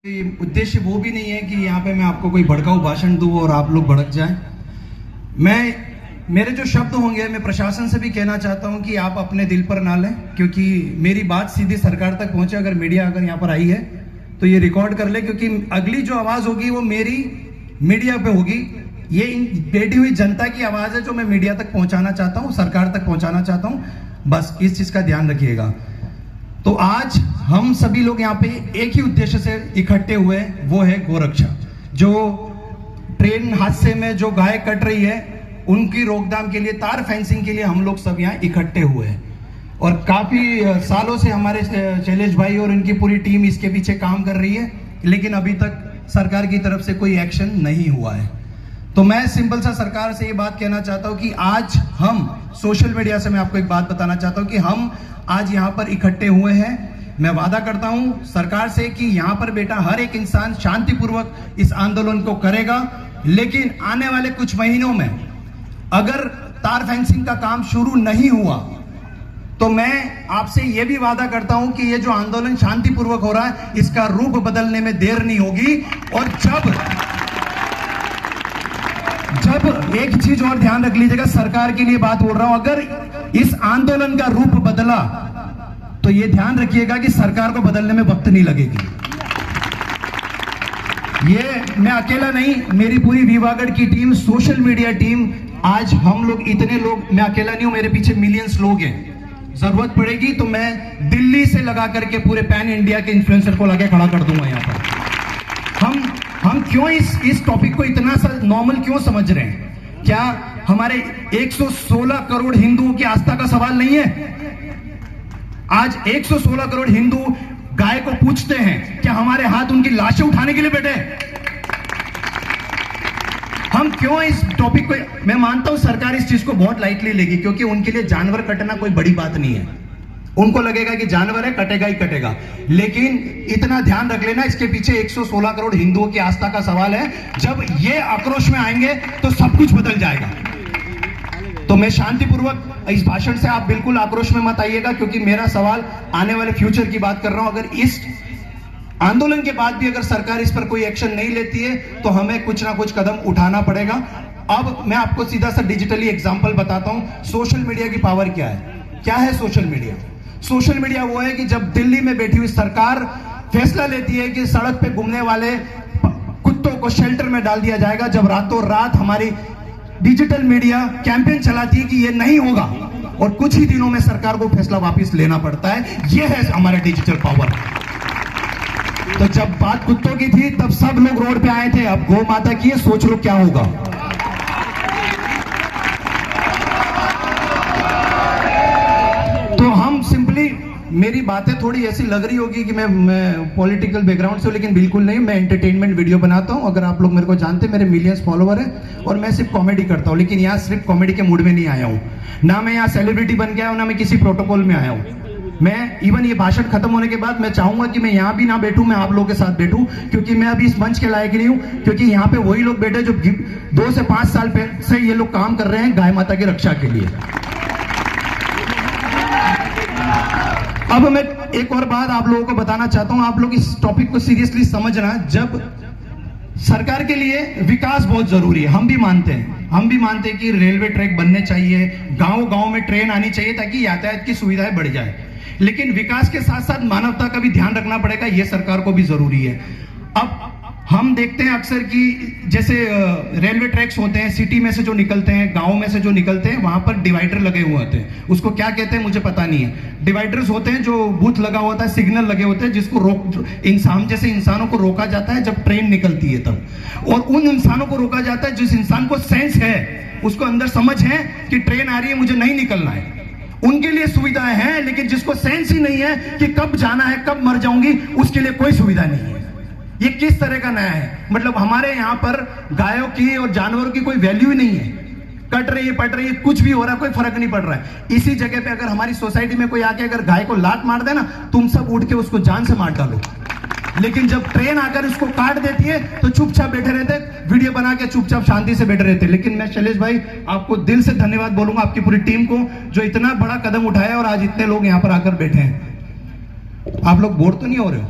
ये उद्देश्य वो भी नहीं है कि यहाँ पे मैं आपको कोई भड़काऊ भाषण दूं और आप लोग भड़क जाएं। मेरे जो शब्द होंगे मैं प्रशासन से भी कहना चाहता हूं कि आप अपने दिल पर ना लें, क्योंकि मेरी बात सीधी सरकार तक पहुंचे। अगर मीडिया अगर यहाँ पर आई है तो ये रिकॉर्ड कर ले, क्योंकि अगली जो आवाज होगी वो मेरी मीडिया पे होगी। ये इन बैठी हुई जनता की आवाज है जो मैं मीडिया तक पहुंचाना चाहता हूँ, सरकार तक पहुंचाना चाहता हूँ। बस इस चीज का ध्यान रखिएगा। तो आज हम सभी लोग यहाँ पे एक ही उद्देश्य से इकट्ठे हुए, वो है गोरक्षा। जो ट्रेन हादसे में जो गाय कट रही है उनकी रोकथाम के लिए, तार फेंसिंग के लिए हम लोग सब यहाँ इकट्ठे हुए हैं। और काफी सालों से हमारे शैलेश भाई और इनकी पूरी टीम इसके पीछे काम कर रही है, लेकिन अभी तक सरकार की तरफ से कोई एक्शन नहीं हुआ है। तो मैं सिंपल सा सरकार से ये बात कहना चाहता हूँ कि आज हम सोशल मीडिया से, मैं आपको एक बात बताना चाहता हूँ कि हम आज यहाँ पर इकट्ठे हुए हैं। मैं वादा करता हूँ सरकार से कि यहाँ पर बेटा हर एक इंसान शांतिपूर्वक इस आंदोलन को करेगा, लेकिन आने वाले कुछ महीनों में अगर तार फेंसिंग का काम शुरू नहीं हुआ तो मैं आपसे यह भी वादा करता हूं कि ये जो आंदोलन शांतिपूर्वक हो रहा है इसका रूप बदलने में देर नहीं होगी। और जब एक चीज और ध्यान रख लीजिएगा, सरकार के लिए बात बोल रहा हूं, अगर इस आंदोलन का रूप बदला तो ये ध्यान रखिएगा कि सरकार को बदलने में वक्त नहीं लगेगी। ये मैं अकेला नहीं, मेरी पूरी विवागढ़ की टीम, सोशल मीडिया टीम, आज हम लोग इतने लोग, मैं अकेला नहीं हूं, मेरे पीछे मिलियंस लोग हैं। जरूरत पड़ेगी तो मैं दिल्ली से लगा करके पूरे पैन इंडिया के इन्फ्लुएंसर को लगा खड़ा कर दूंगा यहाँ पर। हम क्यों इस टॉपिक को इतना सा नॉर्मल क्यों समझ रहे हैं? क्या हमारे 116 करोड़ हिंदुओं की आस्था का सवाल नहीं है? आज 116 करोड़ हिंदू गाय को पूछते हैं, क्या हमारे हाथ उनकी लाशें उठाने के लिए बैठे? हम क्यों इस टॉपिक को, मैं मानता हूं सरकार इस चीज को बहुत लाइटली लेगी, क्योंकि उनके लिए जानवर कटना कोई बड़ी बात नहीं है। उनको लगेगा कि जानवर है, कटेगा ही कटेगा। लेकिन इतना ध्यान रख लेना, इसके पीछे 116 करोड़ हिंदुओं की आस्था का सवाल है। जब ये आक्रोश में आएंगे तो सब कुछ बदल जाएगा। तो मैं शांतिपूर्वक इस भाषण से, आप बिल्कुल आक्रोश में मत आइएगा, क्योंकि मेरा सवाल आने वाले फ्यूचर की बात कर रहा हूं। अगर इस आंदोलन के बाद भी अगर सरकार इस पर कोई एक्शन नहीं लेती है तो हमें कुछ ना कुछ कदम उठाना पड़ेगा। अब मैं आपको सीधा सा डिजिटली एग्जांपल बताता हूं, सोशल मीडिया की पावर क्या है। क्या है सोशल मीडिया? सोशल मीडिया वो है कि जब दिल्ली में बैठी हुई सरकार फैसला लेती है कि सड़क पे घूमने वाले कुत्तों को शेल्टर में डाल दिया जाएगा, जब रातों रात हमारी डिजिटल मीडिया कैंपेन चलाती है कि ये नहीं होगा, और कुछ ही दिनों में सरकार को फैसला वापस लेना पड़ता है। यह है हमारे डिजिटल पावर। तो जब बात कुत्तों की थी तब सब लोग रोड पे आए थे, अब गौ माता की है, सोच लो क्या होगा। तो हम सिंपली, मेरी बातें थोड़ी ऐसी लग रही होगी कि मैं पॉलिटिकल बैकग्राउंड से हूं, लेकिन बिल्कुल नहीं। मैं एंटरटेनमेंट वीडियो बनाता हूं। अगर आप लोग मेरे को जानते हैं, मेरे मिलियंस फॉलोवर हैं और मैं सिर्फ कॉमेडी करता हूं। लेकिन यहाँ सिर्फ कॉमेडी के मूड में नहीं आया हूं, ना मैं यहाँ सेलिब्रिटी बन के आया हूं, ना मैं किसी प्रोटोकॉल में आया हूं। मैं इवन ये भाषण खत्म होने के बाद मैं चाहूंगा कि मैं यहाँ भी ना बैठूं, मैं आप लोगों के साथ बैठूं, क्योंकि मैं अभी इस मंच के लायक नहीं हूं। क्योंकि यहाँ पे वही लोग बैठे जो 2 से 5 साल से ये लोग काम कर रहे हैं गाय माता की रक्षा के लिए। अब मैं एक और बात आप लोगों को बताना चाहता हूं, आप लोग इस टॉपिक को सीरियसली समझना। जब सरकार के लिए विकास बहुत जरूरी है, हम भी मानते हैं कि रेलवे ट्रैक बनने चाहिए, गांव-गांव में ट्रेन आनी चाहिए ताकि यातायात की सुविधाएं बढ़ जाए। लेकिन विकास के साथ साथ मानवता का भी ध्यान रखना पड़ेगा, यह सरकार को भी जरूरी है। अब हम देखते हैं अक्सर कि जैसे रेलवे ट्रैक्स होते हैं, सिटी में से जो निकलते हैं, गांव में से जो निकलते हैं, वहां पर डिवाइडर लगे हुए होते हैं। उसको क्या कहते हैं मुझे पता नहीं है। डिवाइडर्स होते हैं जो बूथ लगा होता है, सिग्नल लगे होते हैं, जिसको जैसे इंसानों को रोका जाता है जब ट्रेन निकलती है तब। और उन इंसानों को रोका जाता है जिस इंसान को सेंस है, उसको अंदर समझ है कि ट्रेन आ रही है, मुझे नहीं निकलना है। उनके लिए सुविधाएं हैं, लेकिन जिसको सेंस ही नहीं है कि कब जाना है, कब मर जाऊंगी, उसके लिए कोई सुविधा नहीं है। ये किस तरह का नया है? मतलब हमारे यहाँ पर गायों की और जानवरों की कोई वैल्यू ही नहीं है। कट रही है, पट रही है, कुछ भी हो रहा है, कोई फर्क नहीं पड़ रहा है। इसी जगह पे अगर हमारी सोसाइटी में कोई आके अगर गाय को लात मार दे ना, तुम सब उठ के उसको जान से मार डालो। लेकिन जब ट्रेन आकर उसको काट देती है तो चुपचाप बैठे रहते, वीडियो बना के चुपचाप शांति से बैठे रहते। लेकिन मैं शैलेश भाई आपको दिल से धन्यवाद बोलूंगा, आपकी पूरी टीम को, जो इतना बड़ा कदम उठाया और आज इतने लोग यहाँ पर आकर बैठे हैं। आप लोग बोर तो नहीं हो रहे हो?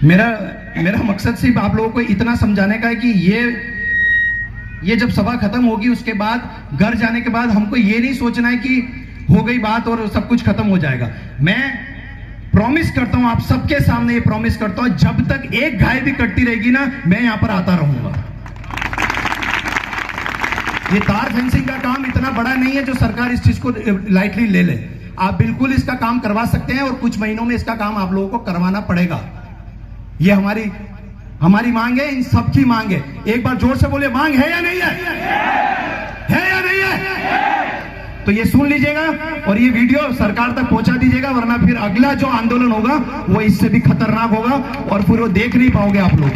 मेरा मकसद सिर्फ आप लोगों को इतना समझाने का है कि ये जब सभा खत्म होगी उसके बाद घर जाने के बाद हमको ये नहीं सोचना है कि हो गई बात और सब कुछ खत्म हो जाएगा। मैं प्रॉमिस करता हूं, आप सबके सामने ये प्रॉमिस करता हूं, जब तक एक गाय भी कटती रहेगी ना, मैं यहां पर आता रहूंगा। ये तार फेंसिंग का काम इतना बड़ा नहीं है जो सरकार इस चीज को लाइटली ले ले। आप बिल्कुल इसका काम करवा सकते हैं और कुछ महीनों में इसका काम आप लोगों को करवाना पड़ेगा। ये हमारी मांग है, इन सबकी मांग है। एक बार जोर से बोले, मांग है या नहीं है? है या नहीं है? तो ये सुन लीजिएगा और ये वीडियो सरकार तक पहुंचा दीजिएगा, वरना फिर अगला जो आंदोलन होगा वो इससे भी खतरनाक होगा और फिर वो देख नहीं पाओगे आप लोग।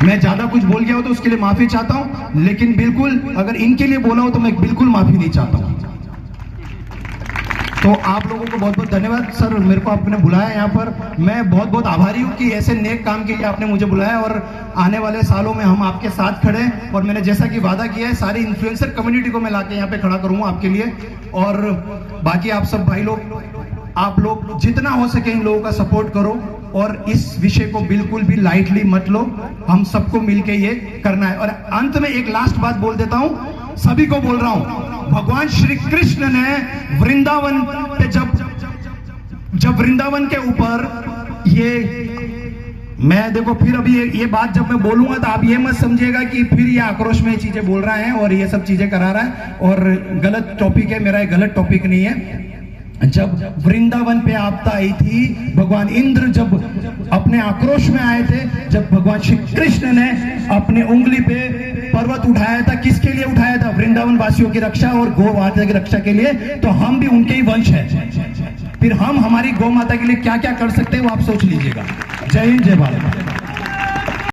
मैं ज्यादा कुछ बोल गया हो तो उसके लिए माफी चाहता हूं, लेकिन बिल्कुल अगर इनके लिए बोला हो तो मैं बिल्कुल माफी नहीं चाहता हूं। तो आप लोगों को बहुत बहुत धन्यवाद सर, मेरे को आपने बुलाया यहाँ पर। मैं बहुत बहुत आभारी हूँ कि ऐसे नेक काम के लिए आपने मुझे बुलाया और आने वाले सालों में हम आपके साथ खड़े हैं। और मैंने जैसा कि वादा किया है, सारी इन्फ्लुएंसर कम्युनिटी को मैं लाके यहाँ पे खड़ा करूंगा आपके लिए। और बाकी आप सब भाई लोग, आप लोग जितना हो सके इन लोगों का सपोर्ट करो और इस विषय को बिल्कुल भी लाइटली मत लो। हम सबको मिलके ये करना है। और अंत में एक लास्ट बात बोल देता हूं, सभी को बोल रहा हूं, भगवान श्री कृष्ण ने वृंदावन पे जब वृंदावन के ऊपर मैं देखो फिर अभी ये बात जब मैं बोलूंगा तो आप ये मत समझिएगा कि फिर ये आक्रोश में चीजें बोल रहा है और ये सब चीजें करा रहा है और गलत टॉपिक है। मेरा ये गलत टॉपिक नहीं है। जब वृंदावन पे आपदा आई थी, भगवान इंद्र जब अपने आक्रोश में आए थे, जब भगवान श्री कृष्ण ने अपने उंगली पे पर्वत उठाया था, किसके लिए उठाया था? वृंदावन वासियों की रक्षा और गौ माता की रक्षा के लिए। तो हम भी उनके ही वंश हैं। फिर हम हमारी गौ माता के लिए क्या क्या कर सकते हैं वो आप सोच लीजिएगा। जय हिंद, जय भारत।